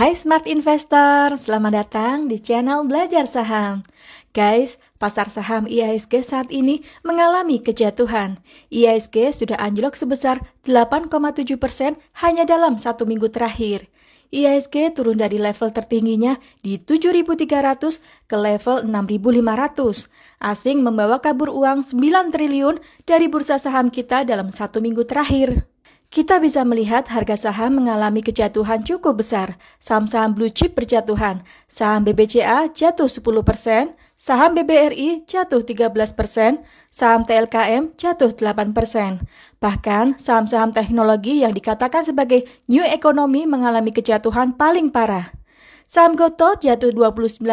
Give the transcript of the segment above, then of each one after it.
Hai Smart Investor, selamat datang di channel Belajar Saham. Guys, pasar saham IHSG saat ini mengalami kejatuhan. IHSG sudah anjlok sebesar 8,7% hanya dalam 1 minggu terakhir. IHSG turun dari level tertingginya di 7.300 ke level 6.500. Asing membawa kabur uang 9 triliun dari bursa saham kita dalam 1 minggu terakhir. Kita bisa melihat harga saham mengalami kejatuhan cukup besar. Saham-saham blue chip berjatuhan. Saham BBCA jatuh 10%, saham BBRI jatuh 13%, saham TLKM jatuh 8%. Bahkan saham-saham teknologi yang dikatakan sebagai new economy mengalami kejatuhan paling parah. Saham Gotoh jatuh 29%,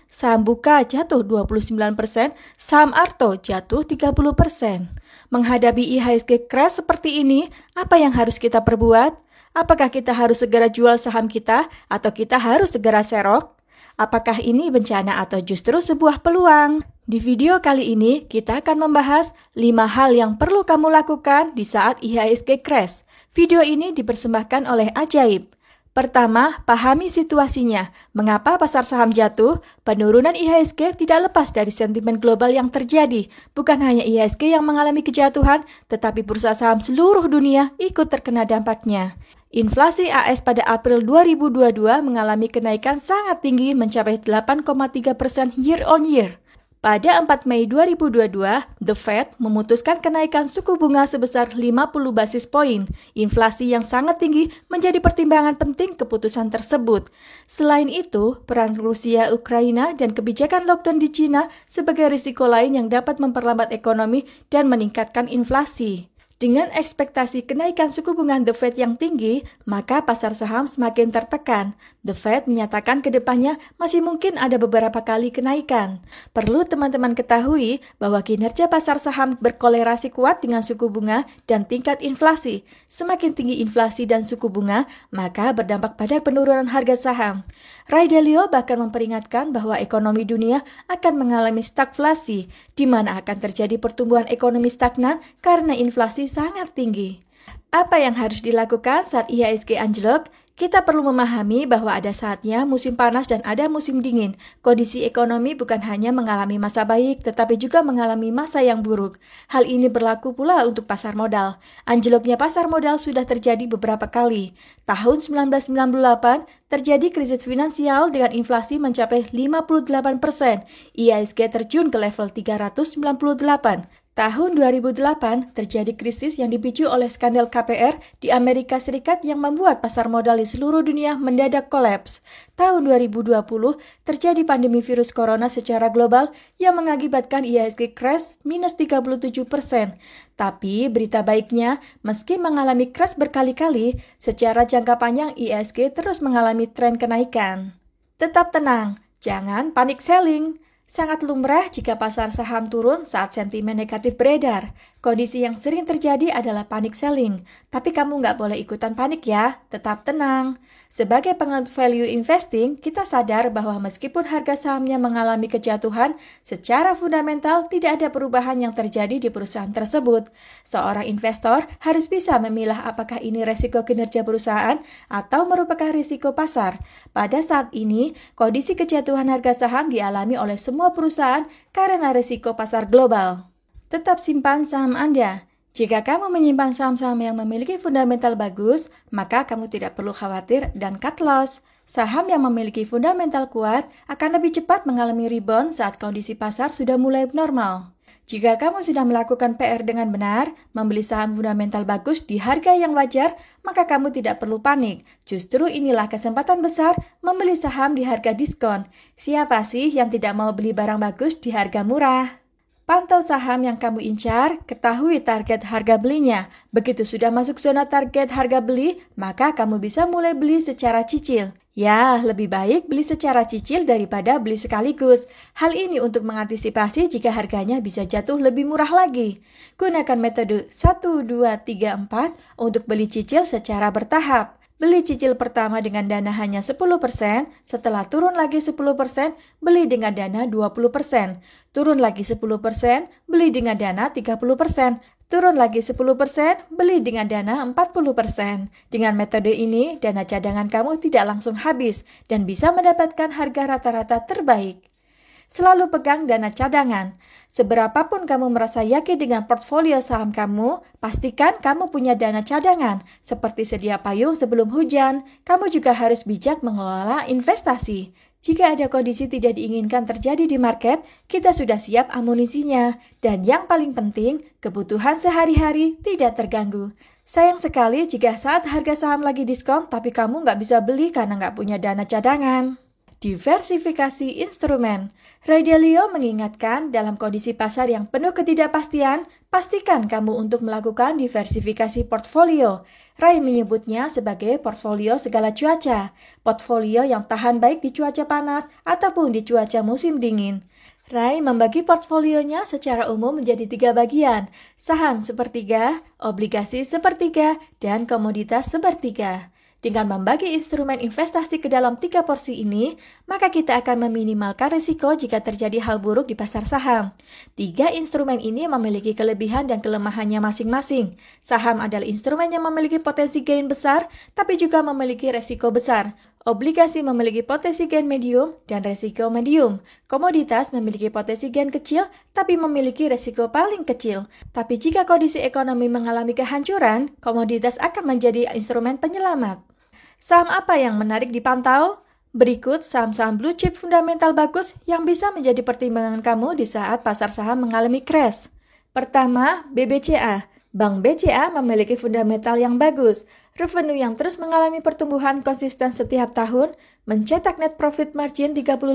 saham Buka jatuh 29%, saham Arto jatuh 30%. Menghadapi IHSG crash seperti ini, apa yang harus kita perbuat? Apakah kita harus segera jual saham kita atau kita harus segera serok? Apakah ini bencana atau justru sebuah peluang? Di video kali ini, kita akan membahas 5 hal yang perlu kamu lakukan di saat IHSG crash. Video ini dipersembahkan oleh Ajaib. Pertama, pahami situasinya. Mengapa pasar saham jatuh? Penurunan IHSG tidak lepas dari sentimen global yang terjadi. Bukan hanya IHSG yang mengalami kejatuhan, tetapi bursa saham seluruh dunia ikut terkena dampaknya. Inflasi AS pada April 2022 mengalami kenaikan sangat tinggi mencapai 8,3% year on year. Pada 4 Mei 2022, The Fed memutuskan kenaikan suku bunga sebesar 50 basis poin. Inflasi yang sangat tinggi menjadi pertimbangan penting keputusan tersebut. Selain itu, perang Rusia-Ukraina dan kebijakan lockdown di China sebagai risiko lain yang dapat memperlambat ekonomi dan meningkatkan inflasi. Dengan ekspektasi kenaikan suku bunga The Fed yang tinggi, maka pasar saham semakin tertekan. The Fed menyatakan ke depannya masih mungkin ada beberapa kali kenaikan. Perlu teman-teman ketahui bahwa kinerja pasar saham berkolerasi kuat dengan suku bunga dan tingkat inflasi. Semakin tinggi inflasi dan suku bunga, maka berdampak pada penurunan harga saham. Ray Dalio bahkan memperingatkan bahwa ekonomi dunia akan mengalami stagflasi, di mana akan terjadi pertumbuhan ekonomi stagnan karena inflasi sangat tinggi. Apa yang harus dilakukan saat IHSG anjlok? Kita perlu memahami bahwa ada saatnya musim panas dan ada musim dingin. Kondisi ekonomi bukan hanya mengalami masa baik, tetapi juga mengalami masa yang buruk. Hal ini berlaku pula untuk pasar modal. Anjloknya pasar modal sudah terjadi beberapa kali. Tahun 1998, terjadi krisis finansial dengan inflasi mencapai 58%. IHSG terjun ke level 398. Tahun 2008, terjadi krisis yang dipicu oleh skandal KPR di Amerika Serikat yang membuat pasar modal di seluruh dunia mendadak kolaps. Tahun 2020, terjadi pandemi virus corona secara global yang mengakibatkan IHSG crash minus 37%. Tapi berita baiknya, meski mengalami crash berkali-kali, secara jangka panjang IHSG terus mengalami tren kenaikan. Tetap tenang, jangan panik selling. Sangat lumrah jika pasar saham turun saat sentimen negatif beredar. Kondisi yang sering terjadi adalah panic selling. Tapi kamu nggak boleh ikutan panik ya, tetap tenang. Sebagai penganut value investing, kita sadar bahwa meskipun harga sahamnya mengalami kejatuhan, secara fundamental tidak ada perubahan yang terjadi di perusahaan tersebut. Seorang investor harus bisa memilah apakah ini resiko kinerja perusahaan atau merupakan risiko pasar. Pada saat ini, kondisi kejatuhan harga saham dialami oleh semua perusahaan karena risiko pasar global. Tetap simpan saham Anda. Jika kamu menyimpan saham-saham yang memiliki fundamental bagus, maka kamu tidak perlu khawatir dan cut loss. Saham yang memiliki fundamental kuat akan lebih cepat mengalami rebound saat kondisi pasar sudah mulai normal. Jika kamu sudah melakukan PR dengan benar, membeli saham fundamental bagus di harga yang wajar, maka kamu tidak perlu panik. Justru inilah kesempatan besar membeli saham di harga diskon. Siapa sih yang tidak mau beli barang bagus di harga murah? Pantau saham yang kamu incar, ketahui target harga belinya. Begitu sudah masuk zona target harga beli, maka kamu bisa mulai beli secara cicil. Ya, lebih baik beli secara cicil daripada beli sekaligus. Hal ini untuk mengantisipasi jika harganya bisa jatuh lebih murah lagi. Gunakan metode 1, 2, 3, 4 untuk beli cicil secara bertahap. Beli cicil pertama dengan dana hanya 10%, setelah turun lagi 10%, beli dengan dana 20%. Turun lagi 10%, beli dengan dana 30%. Turun lagi 10%, beli dengan dana 40%. Dengan metode ini, dana cadangan kamu tidak langsung habis dan bisa mendapatkan harga rata-rata terbaik. Selalu pegang dana cadangan. Seberapapun kamu merasa yakin dengan portfolio saham kamu, pastikan kamu punya dana cadangan. Seperti sedia payung sebelum hujan, kamu juga harus bijak mengelola investasi. Jika ada kondisi tidak diinginkan terjadi di market, kita sudah siap amunisinya. Dan yang paling penting, kebutuhan sehari-hari tidak terganggu. Sayang sekali jika saat harga saham lagi diskon, tapi kamu nggak bisa beli karena nggak punya dana cadangan. Diversifikasi instrumen. Ray Dalio mengingatkan dalam kondisi pasar yang penuh ketidakpastian, pastikan kamu untuk melakukan diversifikasi portfolio. Ray menyebutnya sebagai portfolio segala cuaca, portfolio yang tahan baik di cuaca panas ataupun di cuaca musim dingin. Ray membagi portfolionya secara umum menjadi 3 bagian, saham sepertiga, obligasi sepertiga, dan komoditas sepertiga. Dengan membagi instrumen investasi ke dalam 3 porsi ini, maka kita akan meminimalkan risiko jika terjadi hal buruk di pasar saham. 3 instrumen ini memiliki kelebihan dan kelemahannya masing-masing. Saham adalah instrumen yang memiliki potensi gain besar, tapi juga memiliki risiko besar. Obligasi memiliki potensi gain medium dan risiko medium. Komoditas memiliki potensi gain kecil, tapi memiliki risiko paling kecil. Tapi jika kondisi ekonomi mengalami kehancuran, komoditas akan menjadi instrumen penyelamat. Saham apa yang menarik dipantau? Berikut saham-saham blue chip fundamental bagus yang bisa menjadi pertimbangan kamu di saat pasar saham mengalami crash. Pertama, BBCA. Bank BCA memiliki fundamental yang bagus, revenue yang terus mengalami pertumbuhan konsisten setiap tahun, mencetak net profit margin 35%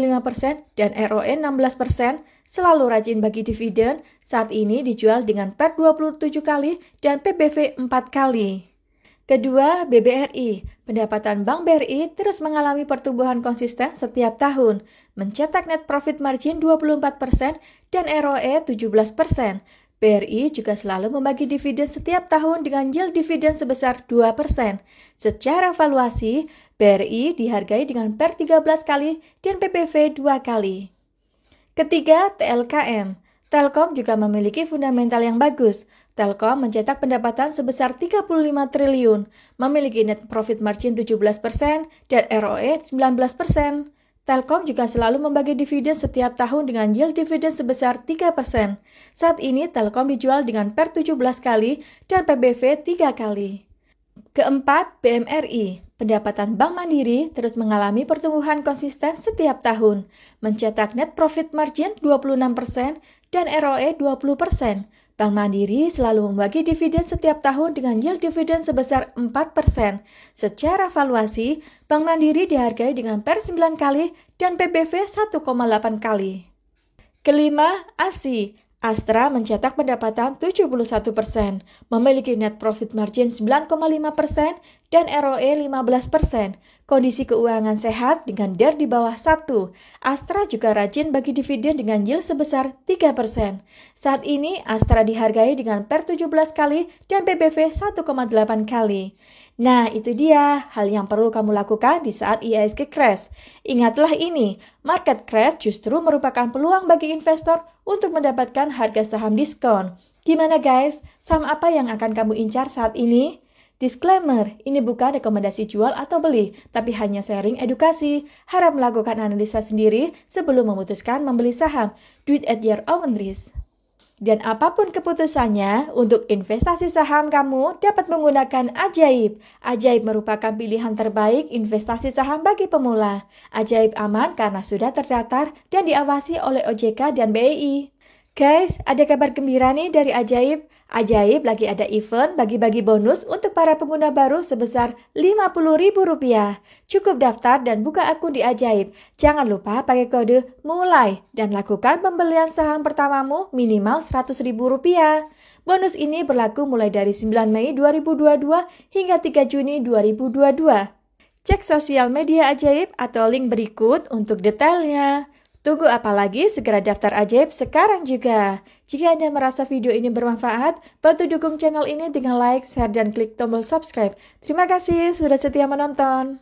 dan ROE 16%, selalu rajin bagi dividen, saat ini dijual dengan PER 27 kali dan PBV 4 kali. Kedua, BBRI. Pendapatan Bank BRI terus mengalami pertumbuhan konsisten setiap tahun, mencetak net profit margin 24% dan ROE 17%. BRI juga selalu membagi dividen setiap tahun dengan yield dividen sebesar 2%. Secara valuasi, BRI dihargai dengan PER 13 kali dan PBV 2 kali. Ketiga, TLKM. Telkom juga memiliki fundamental yang bagus. Telkom mencetak pendapatan sebesar 35 triliun, memiliki net profit margin 17% dan ROE 19%. Telkom juga selalu membagi dividen setiap tahun dengan yield dividen sebesar 3%. Saat ini Telkom dijual dengan PER 17 kali dan PBV 3 kali. Keempat, BMRI. Pendapatan Bank Mandiri terus mengalami pertumbuhan konsisten setiap tahun, mencetak net profit margin 26% dan ROE 20%. Bank Mandiri selalu membagi dividen setiap tahun dengan yield dividen sebesar 4%. Secara valuasi, Bank Mandiri dihargai dengan PER 9 kali dan PBV 1,8 kali. Kelima, ASI. Astra mencetak pendapatan 71%, memiliki net profit margin 9,5% dan ROE 15%. Kondisi keuangan sehat dengan DER di bawah 1. Astra juga rajin bagi dividen dengan yield sebesar 3%. Saat ini Astra dihargai dengan PER 17 kali dan PBV 1,8 kali. Nah, itu dia hal yang perlu kamu lakukan di saat IHSG crash. Ingatlah ini, market crash justru merupakan peluang bagi investor untuk mendapatkan harga saham diskon. Gimana guys? Saham apa yang akan kamu incar saat ini? Disclaimer, ini bukan rekomendasi jual atau beli, tapi hanya sharing edukasi. Harap melakukan analisa sendiri sebelum memutuskan membeli saham. Do it at your own risk. Dan apapun keputusannya, untuk investasi saham kamu dapat menggunakan Ajaib. Ajaib merupakan pilihan terbaik investasi saham bagi pemula. Ajaib aman karena sudah terdaftar dan diawasi oleh OJK dan BEI. Guys, ada kabar gembira nih dari Ajaib. Ajaib lagi ada event bagi-bagi bonus untuk para pengguna baru sebesar Rp50.000. Cukup daftar dan buka akun di Ajaib. Jangan lupa pakai kode MULAI dan lakukan pembelian saham pertamamu minimal Rp100.000. Bonus ini berlaku mulai dari 9 Mei 2022 hingga 3 Juni 2022. Cek sosial media Ajaib atau link berikut untuk detailnya. Tunggu apa lagi? Segera daftar Ajaib sekarang juga. Jika Anda merasa video ini bermanfaat, bantu dukung channel ini dengan like, share, dan klik tombol subscribe. Terima kasih sudah setia menonton.